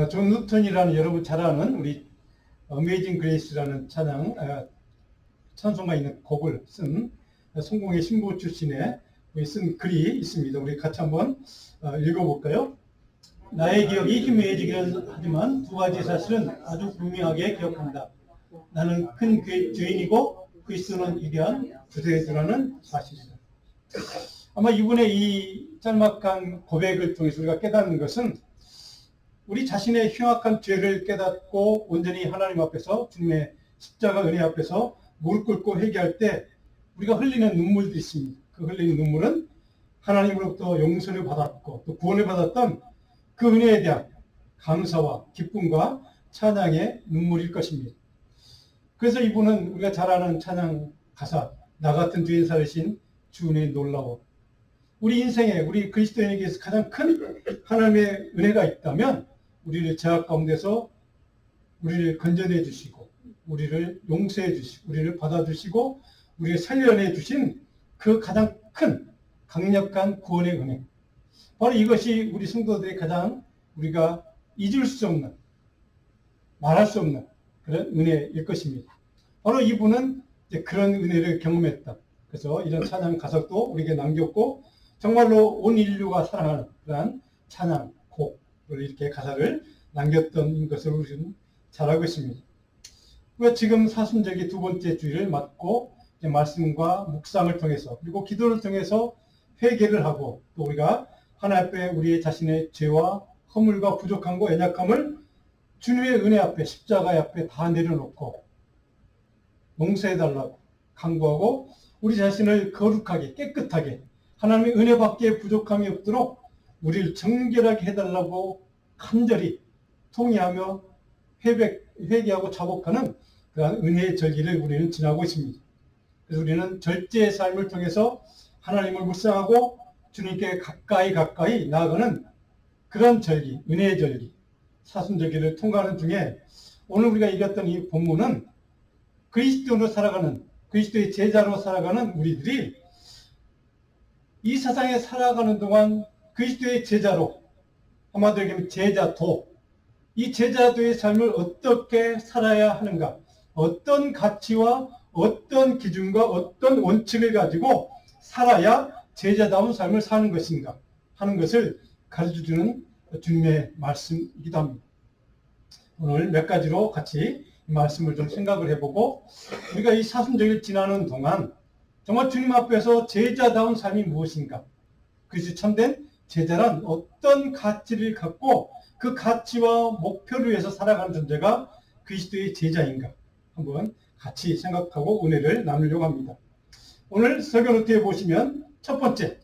존 뉴턴이라는 여러분 잘 아는 우리 어메이징 그레이스라는 찬송가 있는 곡을 쓴 성공의 신부 출신의 쓴 글이 있습니다. 우리 같이 한번 읽어볼까요? 나의 기억이 희미해지기는 하지만 두 가지 사실은 아주 분명하게 기억한다. 나는 큰 죄인이고 그리스도는 위대한 구세주라는 사실이다. 아마 이분의 이 짤막한 고백을 통해서 우리가 깨닫는 것은 우리 자신의 흉악한 죄를 깨닫고 온전히 하나님 앞에서 주님의 십자가 은혜 앞에서 무릎 꿇고 회개할 때 우리가 흘리는 눈물들이 있습니다. 그 흘리는 눈물은 하나님으로부터 용서를 받았고 또 구원을 받았던 그 은혜에 대한 감사와 기쁨과 찬양의 눈물일 것입니다. 그래서 이분은 우리가 잘 아는 찬양 가사, 나 같은 죄인 살으신 주의 놀라워. 우리 인생에 우리 그리스도인에게서 가장 큰 하나님의 은혜가 있다면 우리를 죄악 가운데서 우리를 건져내 주시고 우리를 용서해 주시고 우리를 받아주시고 우리를 살려내 주신 그 가장 큰 강력한 구원의 은혜. 바로 이것이 우리 성도들의 가장 우리가 잊을 수 없는, 말할 수 없는 그런 은혜일 것입니다. 바로 이분은 이제 그런 은혜를 경험했다. 그래서 이런 찬양 가사도 우리에게 남겼고 정말로 온 인류가 사랑하는 그러한 찬양, 곡을 이렇게 가사를 남겼던 것을 우리는 잘 알고 있습니다. 우리가 지금 사순절기 두 번째 주일을 맞고 이제 말씀과 묵상을 통해서 그리고 기도를 통해서 회개를 하고 또 우리가 하나님 앞에 우리의 자신의 죄와 허물과 부족함과 연약함을 주님의 은혜 앞에 십자가 앞에 다 내려놓고 용서해달라고 간구하고 우리 자신을 거룩하게 깨끗하게 하나님의 은혜밖에 부족함이 없도록 우리를 정결하게 해달라고 간절히 통회하며 회개하고 자복하는 그러한 은혜의 절기를 우리는 지나고 있습니다. 그래서 우리는 절제의 삶을 통해서 하나님을 묵상하고 주님께 가까이 나아가는 그런 절기, 은혜의 절기, 사순절기를 통과하는 중에 오늘 우리가 읽었던 이 본문은 그리스도로 살아가는, 그리스도의 제자로 살아가는 우리들이 이 세상에 살아가는 동안 그리스도의 제자로, 한마디로 얘기하면 제자도, 이 제자도의 삶을 어떻게 살아야 하는가, 어떤 가치와 어떤 기준과 어떤 원칙을 가지고 살아야 제자다운 삶을 사는 것인가 하는 것을 가르쳐주는 주님의 말씀이기도 합니다. 오늘 몇 가지로 같이 이 말씀을 좀 생각을 해보고 우리가 이 사순절기를 지나는 동안 정말 주님 앞에서 제자다운 삶이 무엇인가, 그래서 참된 제자란 어떤 가치를 갖고 그 가치와 목표를 위해서 살아가는 존재가 그리스도의 제자인가 한번 같이 생각하고 은혜를 나누려고 합니다. 오늘 설교노트에 보시면 첫 번째,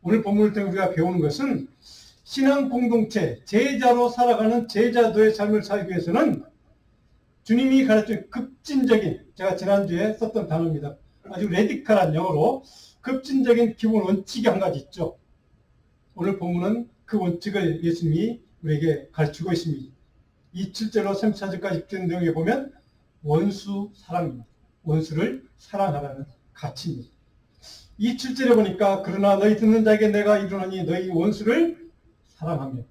오늘 본문을 통해 우리가 배우는 것은 신앙 공동체, 제자로 살아가는 제자도의 삶을 살기 위해서는 주님이 가르친 급진적인, 제가 지난주에 썼던 단어입니다. 아주 레디컬한 영어로 급진적인 기본 원칙이 한 가지 있죠. 오늘 본문은 그 원칙을 예수님이 우리에게 가르치고 있습니다. 이 7절로 34절까지 있는 내용에 보면 원수 사랑입니다. 원수를 사랑하라는 가치입니다. 이 7절에 보니까 그러나 너희 듣는 자에게 내가 이르노니 너희 원수를 사랑하며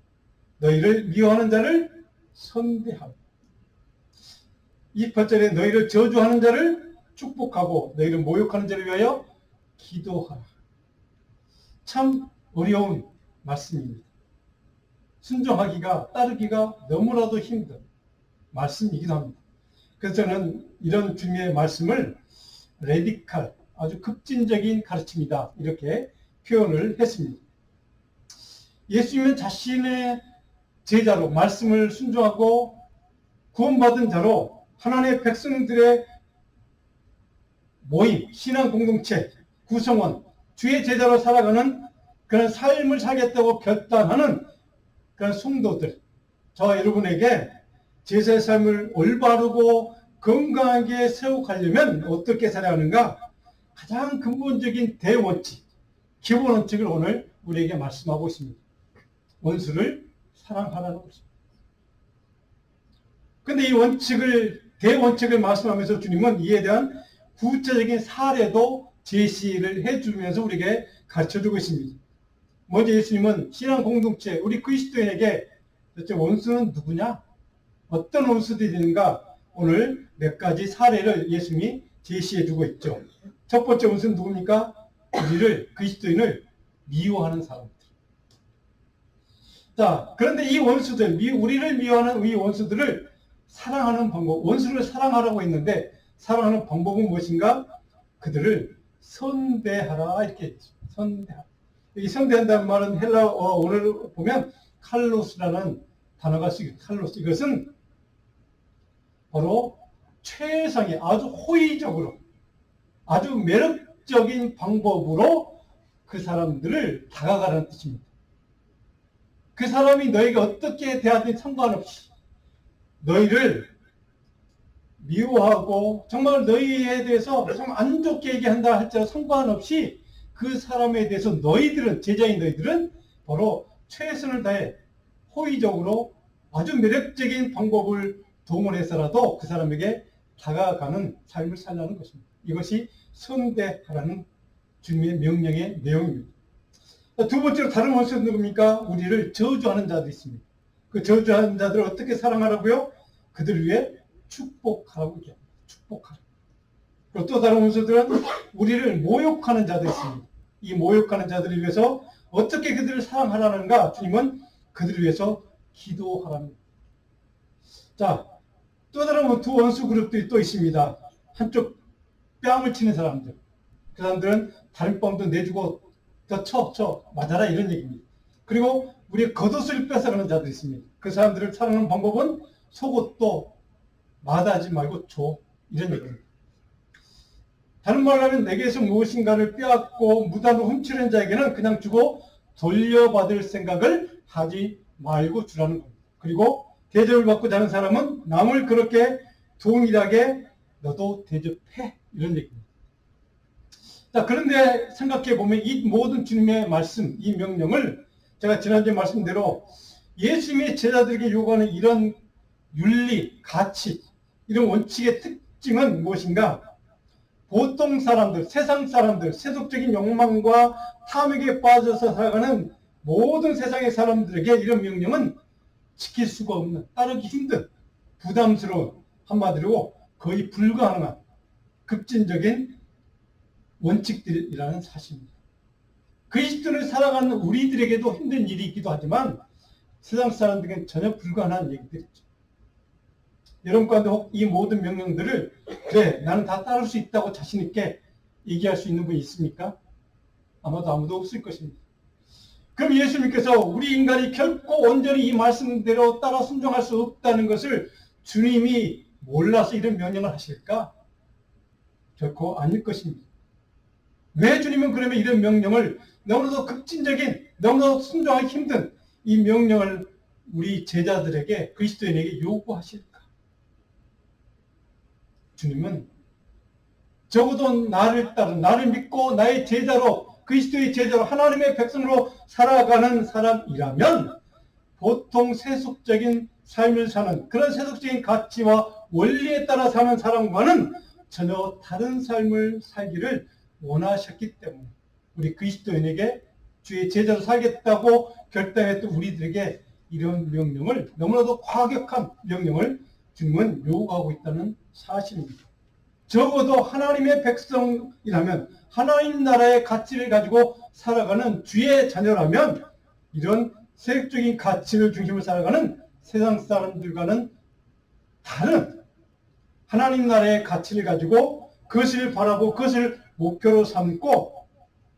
너희를 미워하는 자를 선대하며 이 8절에 너희를 저주하는 자를 축복하고 너희를 모욕하는 자를 위하여 기도하라. 참 어려운 말씀입니다. 순종하기가, 따르기가 너무나도 힘든 말씀이기도 합니다. 그래서 저는 이런 주님의 말씀을 레디칼, 아주 급진적인 가르침이다 이렇게 표현을 했습니다. 예수님은 자신의 제자로 말씀을 순종하고 구원받은 자로 하나님의 백성들의 모임, 신앙 공동체, 구성원, 주의 제자로 살아가는 그런 삶을 살겠다고 결단하는 그런 성도들, 저와 여러분에게 제자의 삶을 올바르고 건강하게 세워가려면 어떻게 살아가는가? 가장 근본적인 대원칙, 기본 원칙을 오늘 우리에게 말씀하고 있습니다. 원수를 사랑하라는 것입니다. 그런데 이 대원칙을 말씀하면서 주님은 이에 대한 구체적인 사례도 제시를 해주면서 우리에게 가르쳐주고 있습니다. 먼저 예수님은 신앙 공동체, 우리 그리스도인에게 대체 원수는 누구냐? 어떤 원수들이 있는가? 오늘 몇 가지 사례를 예수님이 제시해 주고 있죠. 첫 번째 원수는 누굽니까? 우리를, 그리스도인을 미워하는 사람들. 자, 그런데 이 원수들, 우리를 미워하는 이 원수들을 사랑하는 방법, 원수를 사랑하라고 했는데 사랑하는 방법은 무엇인가? 그들을 선대하라 이렇게 했죠. 선대하라. 이 선대한다는 말은 헬라어를 보면 칼로스라는 단어가 쓰여요. 칼로스. 이것은 바로 최상의 아주 호의적으로 아주 매력적인 방법으로 그 사람들을 다가가라는 뜻입니다. 그 사람이 너에게 어떻게 대하든 상관없이 너희를 미워하고 정말 너희에 대해서 좀 안 좋게 얘기한다 할지라도 상관없이 그 사람에 대해서 너희들은, 제자인 너희들은 바로 최선을 다해 호의적으로 아주 매력적인 방법을 동원해서라도 그 사람에게 다가가는 삶을 살라는 것입니다. 이것이 선대하라는 주님의 명령의 내용입니다. 두 번째로 다른 원수는 누굽니까? 우리를 저주하는 자들이 있습니다. 그 저주하는 자들을 어떻게 사랑하라고요? 그들을 위해 축복하라고 얘기합니다. 축복하라. 그리고 또 다른 원수들은 우리를 모욕하는 자들이 있습니다. 이 모욕하는 자들을 위해서 어떻게 그들을 사랑하라는가? 주님은 그들을 위해서 기도하랍니다. 자, 또 다른 두 원수 그룹들이 또 있습니다. 한쪽 뺨을 치는 사람들. 그 사람들은 다른 뺨도 내주고 더 쳐, 맞아라 이런 얘기입니다. 그리고 우리의 겉옷을 뺏어가는 자들이 있습니다. 그 사람들을 사랑하는 방법은 속옷도 마다하지 말고 줘. 이런 얘기입니다. 다른 말로 하면 내게서 무엇인가를 빼앗고 무단으로 훔치는 자에게는 그냥 주고 돌려받을 생각을 하지 말고 주라는 겁니다. 그리고 대접을 받고 자는 사람은 남을 그렇게 동일하게 너도 대접해. 이런 얘기입니다. 자, 그런데 생각해 보면 이 모든 주님의 말씀, 이 명령을 제가 지난주에 말씀대로 예수님의 제자들에게 요구하는 이런 윤리, 가치, 이런 원칙의 특징은 무엇인가? 보통 사람들, 세상 사람들, 세속적인 욕망과 탐욕에 빠져서 살아가는 모든 세상의 사람들에게 이런 명령은 지킬 수가 없는, 따르기 힘든, 부담스러운, 한마디로 거의 불가능한 급진적인 원칙들이라는 사실입니다. 그리스도를 살아가는 우리들에게도 힘든 일이 있기도 하지만 세상 사람들에게는 전혀 불가능한 얘기들이죠. 여러분 가운데 혹 이 모든 명령들을 그래 나는 다 따를 수 있다고 자신 있게 얘기할 수 있는 분이 있습니까? 아마도 아무도 없을 것입니다. 그럼 예수님께서 우리 인간이 결코 온전히 이 말씀대로 따라 순종할 수 없다는 것을 주님이 몰라서 이런 명령을 하실까? 결코 아닐 것입니다. 왜 주님은 그러면 이런 명령을 너무나도 급진적인, 너무나도 순종하기 힘든 이 명령을 우리 제자들에게, 그리스도인에게 요구하실까? 주님은 적어도 나를 따른, 나를 믿고 나의 제자로, 그리스도의 제자로, 하나님의 백성으로 살아가는 사람이라면 보통 세속적인 삶을 사는, 그런 세속적인 가치와 원리에 따라 사는 사람과는 전혀 다른 삶을 살기를 원하셨기 때문에 우리 그리스도인에게 주의 제자로 살겠다고 결단했던 우리들에게 이런 명령을, 너무나도 과격한 명령을 주님은 요구하고 있다는 사실입니다. 적어도 하나님의 백성이라면, 하나님 나라의 가치를 가지고 살아가는 주의 자녀라면 이런 세속적인 가치를 중심으로 살아가는 세상 사람들과는 다른 하나님 나라의 가치를 가지고 그것을 바라보고 그것을 목표로 삼고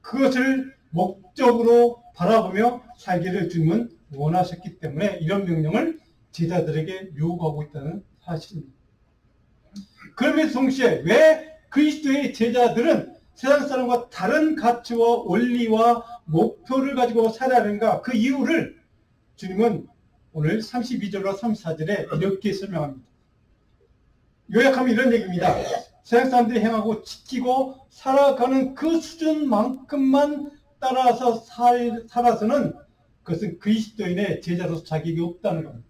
그것을 목적으로 바라보며 살기를 주님은 원하셨기 때문에 이런 명령을 제자들에게 요구하고 있다는 사실입니다. 그럼에도 동시에 왜 그리스도의 제자들은 세상 사람과 다른 가치와 원리와 목표를 가지고 살아야 하는가? 그 이유를 주님은 오늘 32절과 34절에 이렇게 설명합니다. 요약하면 이런 얘기입니다. 세상 사람들이 행하고 지키고 살아가는 그 수준만큼만 따라서 살아서는 그것은 그리스도인의 제자로서 자격이 없다는 겁니다.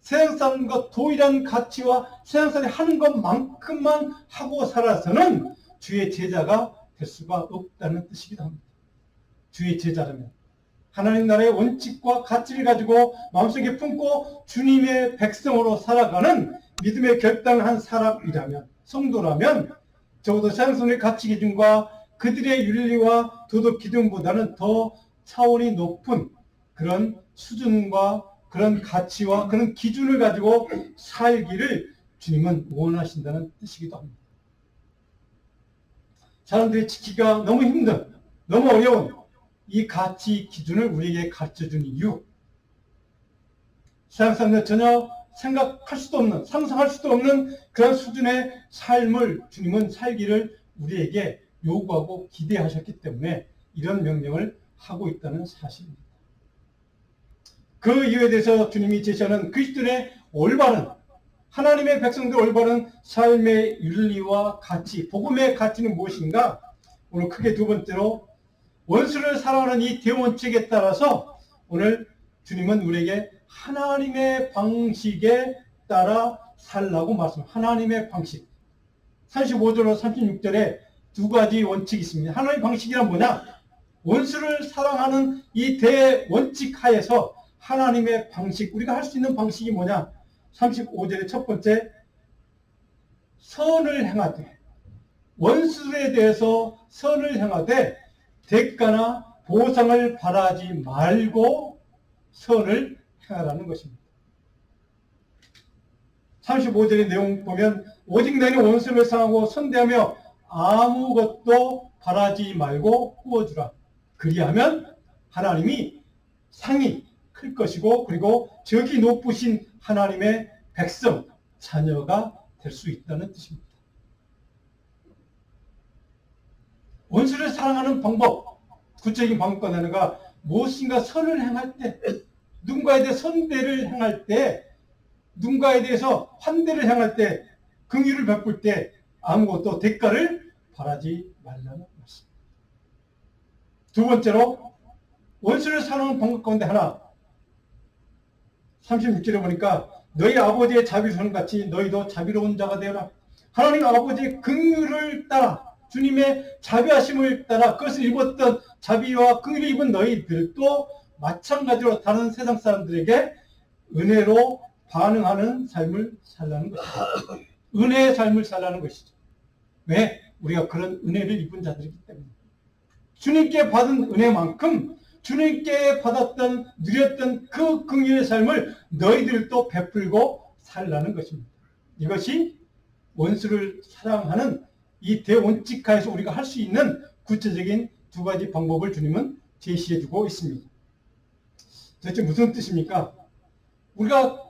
세상 사람과 동일한 가치와 세상 사람이 하는 것만큼만 하고 살아서는 주의 제자가 될 수가 없다는 뜻이기도 합니다. 주의 제자라면 하나님 나라의 원칙과 가치를 가지고 마음속에 품고 주님의 백성으로 살아가는 믿음의 결단한 사람이라면, 성도라면 적어도 세상선의 가치 기준과 그들의 윤리와 도덕 기준보다는 더 차원이 높은 그런 수준과 그런 가치와 그런 기준을 가지고 살기를 주님은 원하신다는 뜻이기도 합니다. 사람들이 지키기가 너무 힘든, 너무 어려운 이 가치 기준을 우리에게 가르쳐준 이유, 세상 사람들 전혀 생각할 수도 없는, 상상할 수도 없는 그런 수준의 삶을 주님은 살기를 우리에게 요구하고 기대하셨기 때문에 이런 명령을 하고 있다는 사실입니다. 그 이유에 대해서 주님이 제시하는 그리스도의 올바른, 하나님의 백성들 올바른 삶의 윤리와 가치, 복음의 가치는 무엇인가? 오늘 크게 두 번째로 원수를 사랑하는 이 대원칙에 따라서 오늘 주님은 우리에게 하나님의 방식에 따라 살라고 말씀합니다. 하나님의 방식. 35절로 36절에 두 가지 원칙이 있습니다. 하나님의 방식이란 뭐냐? 원수를 사랑하는 이 대원칙 하에서 하나님의 방식, 우리가 할 수 있는 방식이 뭐냐? 35절의 첫 번째, 선을 행하되, 원수에 대해서 선을 행하되 대가나 보상을 바라지 말고 선을 행하라는 것입니다. 35절의 내용 보면 오직 너희는 원수를 사랑하고 선대하며 아무것도 바라지 말고 구워주라. 그리하면 하나님이 상이 클 것이고 그리고 저기 높으신 하나님의 백성, 자녀가 될 수 있다는 뜻입니다. 원수를 사랑하는 방법, 구체적인 방법과 하나가 무엇인가 선을 행할 때, 누군가에 대해 선대를 행할 때, 누군가에 대해서 환대를 행할 때, 긍휼을 베풀 때 아무것도 대가를 바라지 말라는 말씀. 두 번째로 원수를 사랑하는 방법 가운데 하나, 36절에 보니까 너희 아버지의 자비로운 같이 너희도 자비로운 자가 되어라. 하나님 아버지의 긍휼을 따라, 주님의 자비하심을 따라 그것을 입었던 자비와 긍휼을 입은 너희들도 마찬가지로 다른 세상 사람들에게 은혜로 반응하는 삶을 살라는 것이죠. 은혜의 삶을 살라는 것이죠. 왜? 우리가 그런 은혜를 입은 자들이기 때문에. 주님께 받은 은혜만큼 주님께 받았던, 누렸던 그 긍휼의 삶을 너희들도 베풀고 살라는 것입니다. 이것이 원수를 사랑하는 이 대원칙하에서 우리가 할 수 있는 구체적인 두 가지 방법을 주님은 제시해주고 있습니다. 도대체 무슨 뜻입니까? 우리가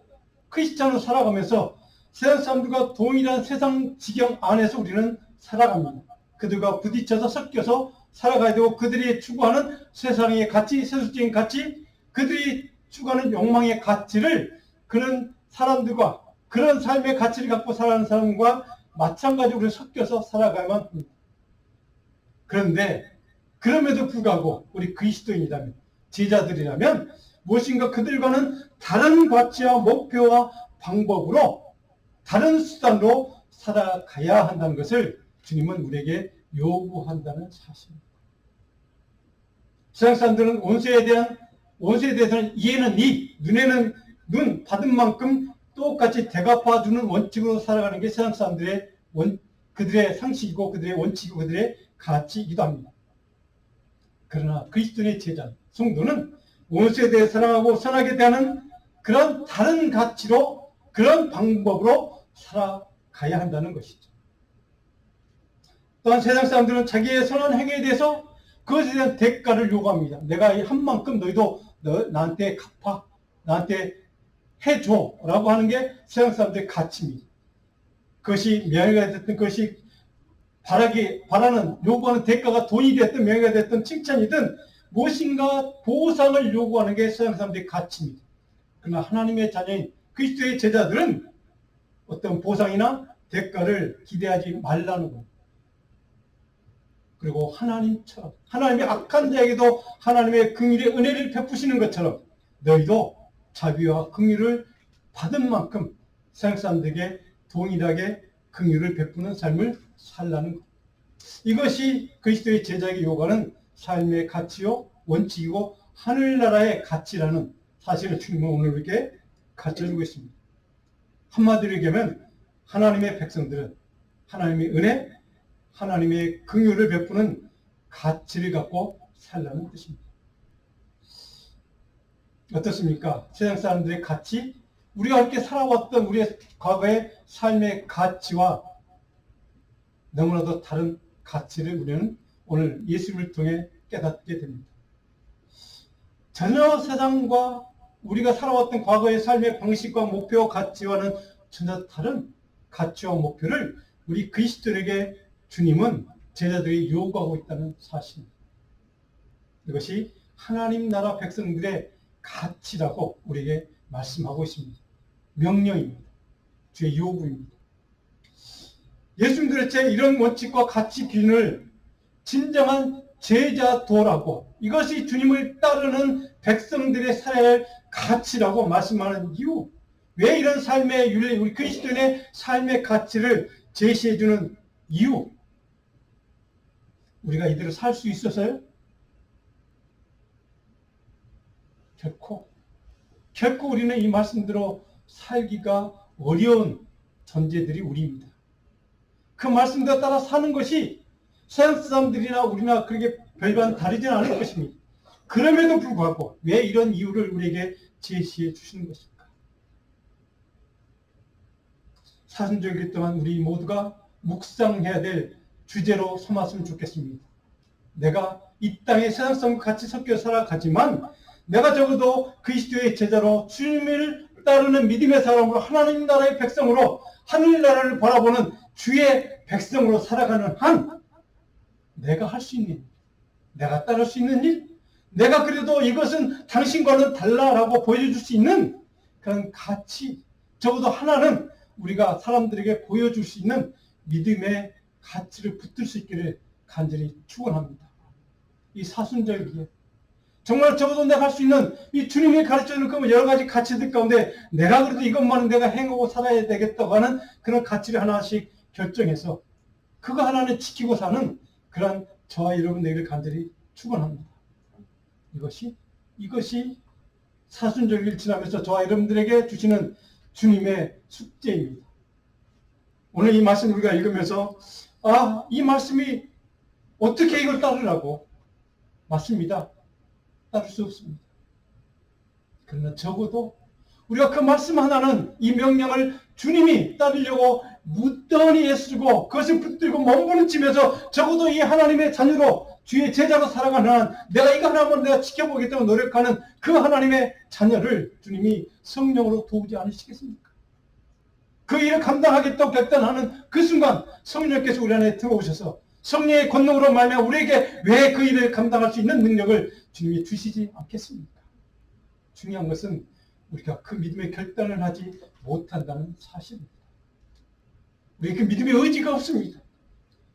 크리스찬으로 살아가면서 세상 사람들과 동일한 세상 지경 안에서 우리는 살아갑니다. 그들과 부딪혀서 섞여서 살아가야 되고 그들이 추구하는 세상의 가치, 세속적인 가치, 그들이 추구하는 욕망의 가치를 그런 사람들과 그런 삶의 가치를 갖고 살아가는 사람과 마찬가지로 섞여서 살아가야만 합니다. 그런데 그럼에도 불구하고 우리 그리스도인이라면, 제자들이라면 무엇인가 그들과는 다른 가치와 목표와 방법으로 다른 수단으로 살아가야 한다는 것을 주님은 우리에게 요구한다는 사실입니다. 세상 사람들은 원수에 대해서는 이해는 이, 눈에는 눈, 받은 만큼 똑같이 대갚아주는 원칙으로 살아가는 게 세상 사람들의 그들의 상식이고 그들의 원칙이고 그들의 가치이기도 합니다. 그러나 그리스도의 제자, 성도는 원수에 대해 사랑하고 선하게 대하는 그런 다른 가치로, 그런 방법으로 살아가야 한다는 것이죠. 또한 세상 사람들은 자기의 선한 행위에 대해서 그것에 대한 대가를 요구합니다. 내가 한 만큼 너희도 나한테 갚아, 나한테 해줘 라고 하는 게 세상 사람들의 가치입니다. 그것이 명예가 됐든 그것이 바라는 요구하는 대가가 돈이 됐든 명예가 됐든 칭찬이든 무엇인가 보상을 요구하는 게 세상 사람들의 가치입니다. 그러나 하나님의 자녀인 그리스도의 제자들은 어떤 보상이나 대가를 기대하지 말라는 것. 그리고 하나님처럼, 하나님의 악한 자에게도 하나님의 긍휼의 은혜를 베푸시는 것처럼 너희도 자비와 긍휼을 받은 만큼 세상 사람들에게 동일하게 긍휼을 베푸는 삶을 살라는 것. 이것이 그리스도의 제자에게 요구하는 삶의 가치요 원칙이고 하늘나라의 가치라는 사실을 주님은 오늘 우리에게 가르쳐주고 있습니다. 한마디로 얘기하면 하나님의 백성들은 하나님의 은혜, 하나님의 긍휼을 베푸는 가치를 갖고 살라는 뜻입니다. 어떻습니까? 세상 사람들의 가치, 우리가 이렇게 살아왔던 우리의 과거의 삶의 가치와 너무나도 다른 가치를 우리는 오늘 예수님을 통해 깨닫게 됩니다. 전혀 세상과 우리가 살아왔던 과거의 삶의 방식과 목표, 가치와는 전혀 다른 가치와 목표를 우리 그리스도인에게 주님은 제자들이 요구하고 있다는 사실입니다. 이것이 하나님 나라 백성들의 가치라고 우리에게 말씀하고 있습니다. 명령입니다. 주의 요구입니다. 예수님들의 이런 원칙과 가치 기준을 진정한 제자도라고, 이것이 주님을 따르는 백성들의 살아야 할 가치라고 말씀하는 이유, 왜 이런 삶의 윤리, 우리 그리스도인의 삶의 가치를 제시해주는 이유, 우리가 이대로 살 수 있어서요? 결코 우리는 이 말씀대로 살기가 어려운 존재들이 우리입니다. 그 말씀대로 따라 사는 것이 서양 사람들이나 우리나 그렇게 별반 다르지는 않을 것입니다. 그럼에도 불구하고 왜 이런 이유를 우리에게 제시해 주시는 것일까? 사순절기 동안 우리 모두가 묵상해야 될 주제로 삼았으면 좋겠습니다. 내가 이 땅에 세상성과 같이 섞여 살아가지만 내가 적어도 그리스도의 제자로 주님을 따르는 믿음의 사람으로 하나님 나라의 백성으로 하늘나라를 바라보는 주의 백성으로 살아가는 한 내가 할 수 있는 일, 내가 따를 수 있는 일, 내가 그래도 이것은 당신과는 달라라고 보여줄 수 있는 그런 가치, 적어도 하나는 우리가 사람들에게 보여줄 수 있는 믿음의 가치를 붙들 수 있기를 간절히 축원합니다. 이 사순절기에 정말 적어도 내가 할 수 있는 이 주님이 가르쳐주는 그 여러 가지 가치들 가운데 내가 그래도 이것만은 내가 행하고 살아야 되겠다고 하는 그런 가치를 하나씩 결정해서 그거 하나는 지키고 사는 그런 저와 여러분들에게 간절히 축원합니다. 이것이 사순절기를 지나면서 저와 여러분들에게 주시는 주님의 숙제입니다. 오늘 이 말씀 우리가 읽으면서 이 말씀이 어떻게 이걸 따르라고? 맞습니다. 따를 수 없습니다. 그러나 적어도 우리가 그 말씀 하나는 이 명령을 주님이 따르려고 무던히 애쓰고 그것을 붙들고 몸부림치면서 적어도 이 하나님의 자녀로 주의 제자로 살아가는 한 내가 이거 하나만 내가 지켜보겠다고 노력하는 그 하나님의 자녀를 주님이 성령으로 도우지 않으시겠습니까? 그 일을 감당하겠다고 결단하는 그 순간 성령께서 우리 안에 들어오셔서 성령의 권능으로 말미암아 우리에게 왜 그 일을 감당할 수 있는 능력을 주님이 주시지 않겠습니까? 중요한 것은 우리가 그 믿음의 결단을 하지 못한다는 사실입니다. 우리 그 믿음의 의지가 없습니다.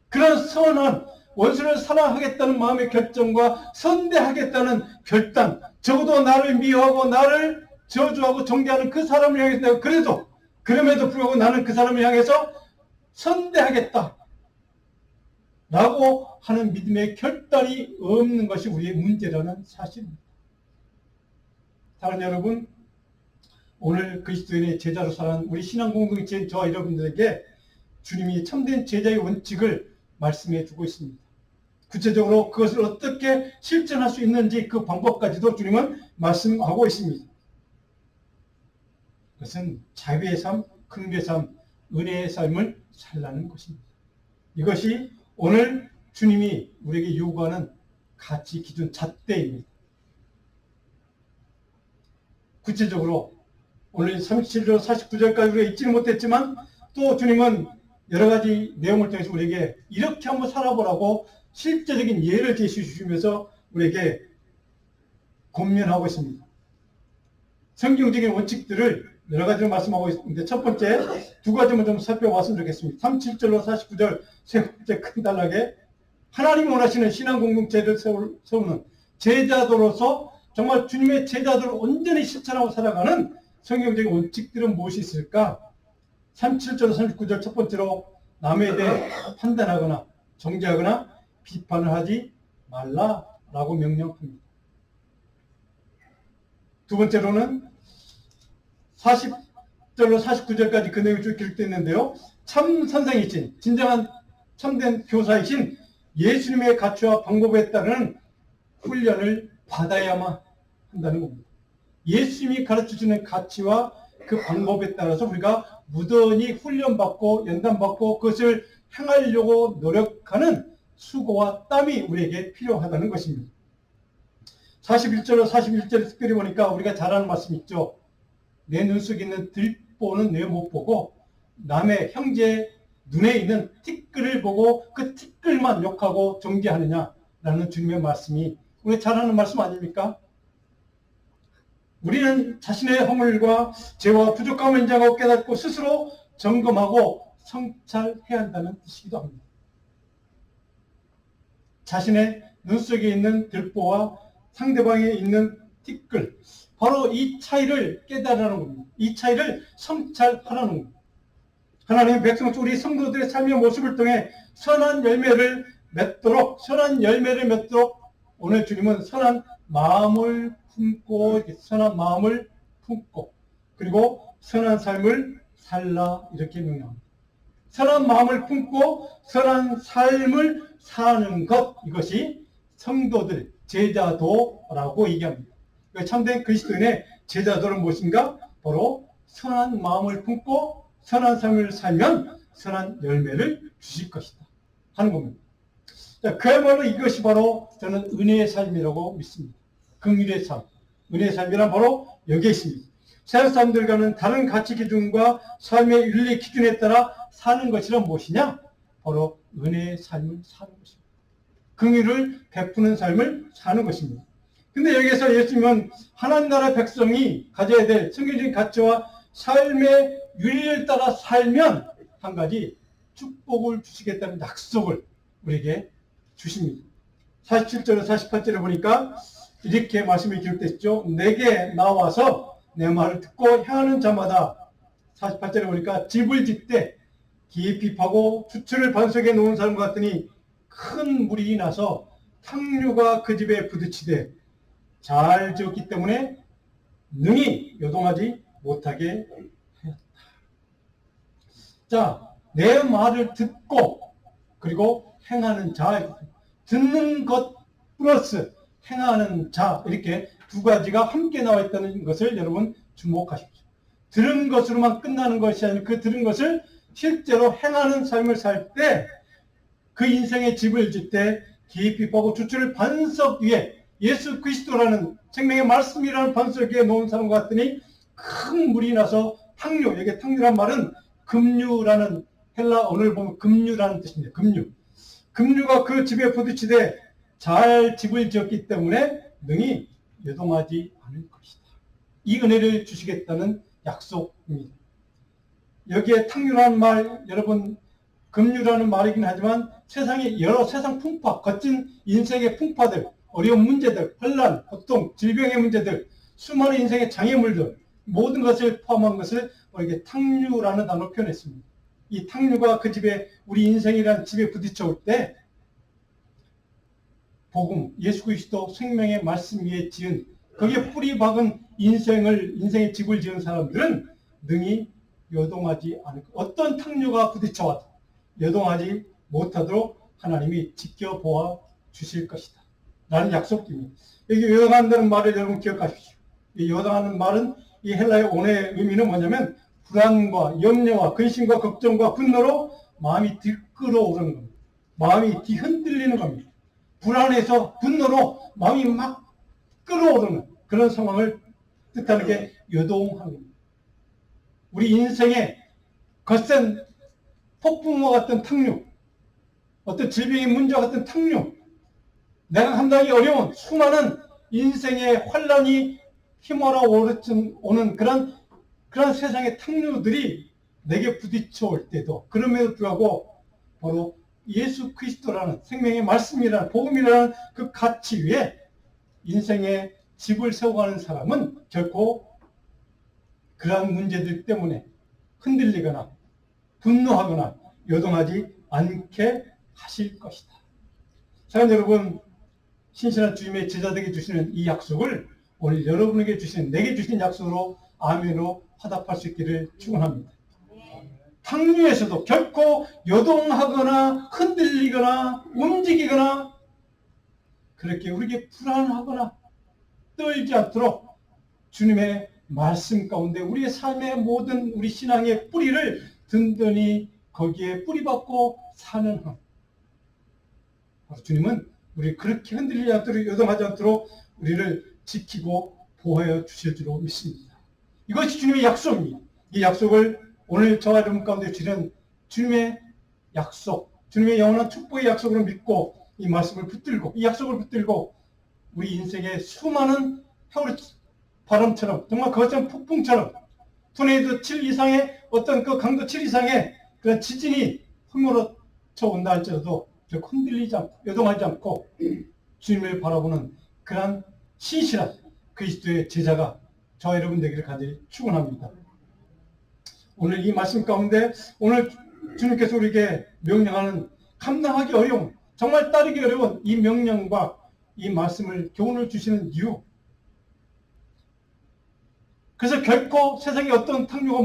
그런 선한 원수를 사랑하겠다는 마음의 결정과 선대하겠다는 결단, 적어도 나를 미워하고 나를 저주하고 정죄하는 그 사람을 향해서 내가 그럼에도 불구하고 나는 그 사람을 향해서 선대하겠다 라고 하는 믿음의 결단이 없는 것이 우리의 문제라는 사실입니다. 사랑하는 여러분, 오늘 그리스도인의 제자로 살아가는 우리 신앙공동체 저와 여러분들에게 주님이 참된 제자의 원칙을 말씀해 주고 있습니다. 구체적으로 그것을 어떻게 실천할 수 있는지 그 방법까지도 주님은 말씀하고 있습니다. 그것은 자비의 삶, 긍휼의 삶, 은혜의 삶을 살라는 것입니다. 이것이 오늘 주님이 우리에게 요구하는 가치 기준 잣대입니다. 구체적으로 오늘 37절 49절까지 우리가 읽지는 못했지만 또 주님은 여러 가지 내용을 통해서 우리에게 이렇게 한번 살아보라고 실제적인 예를 제시해 주시면서 우리에게 권면하고 있습니다. 성경적인 원칙들을 여러 가지로 말씀하고 있는데 첫 번째 두 가지만 좀 살펴봤으면 좋겠습니다. 37절로 49절 세 번째 큰 단락에 하나님이 원하시는 신앙 공동체를 세우는 제자도로서 정말 주님의 제자들을 온전히 실천하고 살아가는 성경적인 원칙들은 무엇이 있을까? 37절 39절 첫 번째로 남에 대해 판단하거나 정죄하거나 비판을 하지 말라라고 명령합니다. 두 번째로는 40절로 49절까지 그 내용이 쭉 기록되어 있는데요. 참 선생이신, 진정한 참된 교사이신 예수님의 가치와 방법에 따르는 훈련을 받아야만 한다는 겁니다. 예수님이 가르쳐주는 가치와 그 방법에 따라서 우리가 무던히 훈련받고 연단받고 그것을 행하려고 노력하는 수고와 땀이 우리에게 필요하다는 것입니다. 41절로 41절에 특별히 보니까 우리가 잘 아는 말씀 있죠. 내 눈 속에 있는 들보는 내 못 보고 남의 형제 눈에 있는 티끌을 보고 그 티끌만 욕하고 정죄하느냐라는 주님의 말씀이 우리가 잘 아는 말씀 아닙니까? 우리는 자신의 허물과 죄와 부족함을 인정하고 깨닫고 스스로 점검하고 성찰해야 한다는 뜻이기도 합니다. 자신의 눈 속에 있는 들보와 상대방에 있는 티끌, 바로 이 차이를 깨달으라는 겁니다. 이 차이를 성찰하라는 겁니다. 하나님의 백성, 우리 성도들의 삶의 모습을 통해 선한 열매를 맺도록 오늘 주님은 선한 마음을 품고 그리고 선한 삶을 살라 이렇게 명령합니다. 선한 마음을 품고 선한 삶을 사는 것, 이것이 성도들, 제자도라고 얘기합니다. 참된 그리스도인의 제자도는 무엇인가? 바로 선한 마음을 품고 선한 삶을 살면 선한 열매를 주실 것이다 하는 겁니다. 그야말로 이것이 바로 저는 은혜의 삶이라고 믿습니다. 긍휼의 삶, 은혜의 삶이란 바로 여기에 있습니다. 세상 사람들과는 다른 가치 기준과 삶의 윤리 기준에 따라 사는 것이란 무엇이냐? 바로 은혜의 삶을 사는 것입니다. 긍휼을 베푸는 삶을 사는 것입니다. 근데 여기에서 예수님은 하나님 나라 백성이 가져야 될 성경적인 가치와 삶의 윤리를 따라 살면 한 가지 축복을 주시겠다는 약속을 우리에게 주십니다. 47절에 48절에 보니까 이렇게 말씀이 기록됐죠. 내게 나와서 내 말을 듣고 행하는 자마다 48절에 보니까 집을 짓되 깊이 파고 주철을 반석에 놓은 사람 같으니 큰 물이 나서 탕류가 그 집에 부딪히되 잘 지었기 때문에 능히 요동하지 못하게 하였다. 자, 내 말을 듣고 그리고 행하는 자, 듣는 것 플러스 행하는 자, 이렇게 두 가지가 함께 나와 있다는 것을 여러분 주목하십시오. 들은 것으로만 끝나는 것이 아니라 그 들은 것을 실제로 행하는 삶을 살 때 그 인생의 집을 짓 때 깊이 파고 주철을 반석 위에 예수 그리스도라는 생명의 말씀이라는 반석 위에 놓은 사람 같더니 큰 물이 나서 탕류, 여기 탕류란 말은 급류라는 헬라 언어를 보면 급류라는 뜻입니다. 급류가 그 집에 부딪히되 잘 집을 지었기 때문에 능히 요동하지 않을 것이다. 이 은혜를 주시겠다는 약속입니다. 여기에 탕류라는 말, 여러분 급류라는 말이긴 하지만 세상의 여러 세상 풍파, 거친 인생의 풍파들, 어려운 문제들, 혼란, 고통, 질병의 문제들, 수많은 인생의 장애물들, 모든 것을 포함한 것을 우리에게 탕류라는 단어로 표현했습니다. 이 탕류가 그 집에, 우리 인생이라는 집에 부딪혀 올 때 복음, 예수 그리스도 생명의 말씀 위에 지은, 거기에 뿌리 박은 인생의 집을 지은 사람들은 능히 요동하지 않을, 어떤 탕류가 부딪혀와도 요동하지 못하도록 하나님이 지켜보아 주실 것이다 라는 약속입니다. 여기 요동한다는 말을 여러분 기억하십시오. 이 요동하는 말은 이 헬라의 오네의 의미는 뭐냐면 불안과 염려와 근심과 걱정과 분노로 마음이 들끓어오르는 겁니다. 마음이 뒤흔들리는 겁니다. 불안해서 분노로 마음이 막 끌어오르는 그런 상황을 뜻하는 게 요동하는 겁니다. 우리 인생의 거센 폭풍과 같은 탕류, 어떤 질병의 문제와 같은 탕류, 내가 감당하기 어려운 수많은 인생의 환란이 휘몰아 오는 그런 세상의 탕류들이 내게 부딪혀 올 때도, 그럼에도 불구하고 바로 예수 그리스도라는 생명의 말씀이라는 복음이라는 그 가치 위에 인생의 집을 세워가는 사람은 결코 그러한 문제들 때문에 흔들리거나 분노하거나 요동하지 않게 하실 것이다. 사랑하는 여러분, 신실한 주님의 제자들에게 주시는 이 약속을 오늘 여러분에게 주신, 내게 주신 약속으로 아멘으로 화답할 수 있기를 축원합니다. 탕류에서도 결코 요동하거나 흔들리거나 움직이거나 그렇게 우리에게 불안하거나 떨지 않도록 주님의 말씀 가운데 우리의 삶의 모든 우리 신앙의 뿌리를 든든히 거기에 뿌리박고 사는 한. 주님은 우리 그렇게 흔들리지 않도록 요동하지 않도록 우리를 지키고 보호해 주실 줄로 믿습니다. 이것이 주님의 약속입니다. 이 약속을 오늘 저와 여러분 가운데 주시는 주님의 약속, 주님의 영원한 축복의 약속으로 믿고 이 말씀을 붙들고 이 약속을 붙들고 우리 인생의 수많은 겨울 바람처럼 정말 그것처럼 폭풍처럼 토네이도 7 이상의 어떤 그 강도 7 이상의 그런 지진이 휘몰아쳐 온다 할지라도 결코 흔들리지 않고 요동하지 않고 주님을 바라보는 그런 신실한 그리스도의 제자가 저와 여러분 되기를 간절히 축원합니다. 오늘 이 말씀 가운데 오늘 주님께서 우리에게 명령하는 감당하기 어려운 정말 따르기 어려운 이 명령과 이 말씀을 교훈을 주시는 이유, 그래서 결코 세상에 어떤 탕류가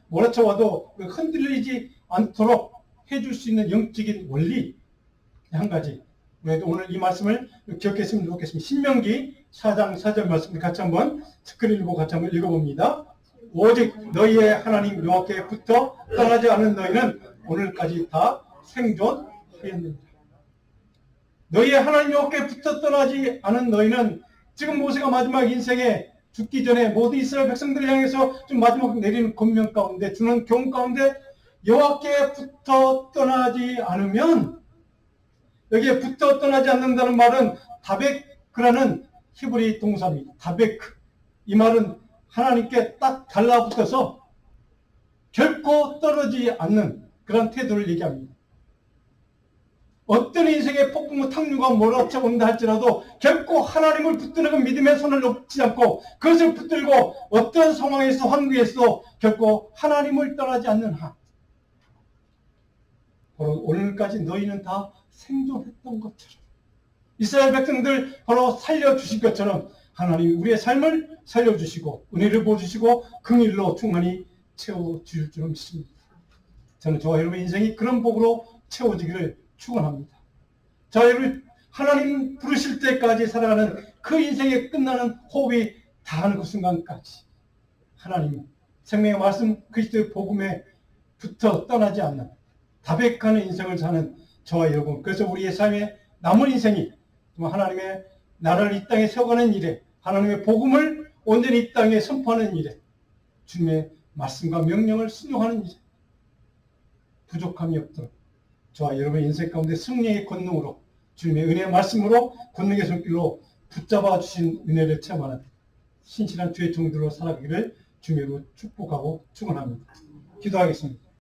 몰아쳐와도 흔들리지 않도록 해줄 수 있는 영적인 원리 한 가지. 우리도 오늘 이 말씀을 기억했으면 좋겠습니다. 신명기 4장 4절 말씀을 같이 한번 스크린을 보고 같이 한번 읽어봅니다. 오직 너희의 하나님 여호와께 붙어 떠나지 않은 너희는 오늘까지 다 생존하였느니라. 너희의 하나님 여호와께 붙어 떠나지 않은 너희는 지금 모세가 마지막 인생에 죽기 전에 모든 이스라엘 백성들을 향해서 좀 마지막 내리는 권면 가운데 주는 교훈 가운데 여호와께 붙어 떠나지 않으면, 여기에 붙어 떠나지 않는다는 말은 다베크라는 히브리 동사입니다. 다베크. 이 말은 하나님께 딱 달라붙어서 결코 떨어지지 않는 그런 태도를 얘기합니다. 어떤 인생의 폭풍과 탕류가 몰아쳐 온다 할지라도 결코 하나님을 붙드는 그 믿음의 손을 놓지 않고 그것을 붙들고 어떤 상황에서 환경에서도 결코 하나님을 떠나지 않는 한, 바로 오늘까지 너희는 다 생존했던 것처럼 이스라엘 백성들 바로 살려주신 것처럼 하나님 우리의 삶을 살려주시고 은혜를 부어주시고 긍휼로 충만히 채워주실 줄 믿습니다. 저는 저와 여러분의 인생이 그런 복으로 채워지기를 축원합니다. 자, 여러분 하나님 부르실 때까지 살아가는 그 인생의 끝나는 호흡이 다하는 그 순간까지 하나님 생명의 말씀 그리스도의 복음에 붙어 떠나지 않는 다백하는 인생을 사는 저와 여러분, 그래서 우리의 삶의 남은 인생이 하나님의 나라를 이 땅에 세워가는 일에, 하나님의 복음을 온전히 이 땅에 선포하는 일에, 주님의 말씀과 명령을 순종하는 일에 부족함이 없도록 저와 여러분의 인생 가운데 승리의 권능으로 주님의 은혜의 말씀으로 권능의 손길로 붙잡아 주신 은혜를 체험하는 신실한 주의 종들로 살아가기를 주님으로 축복하고 축원합니다. 기도하겠습니다.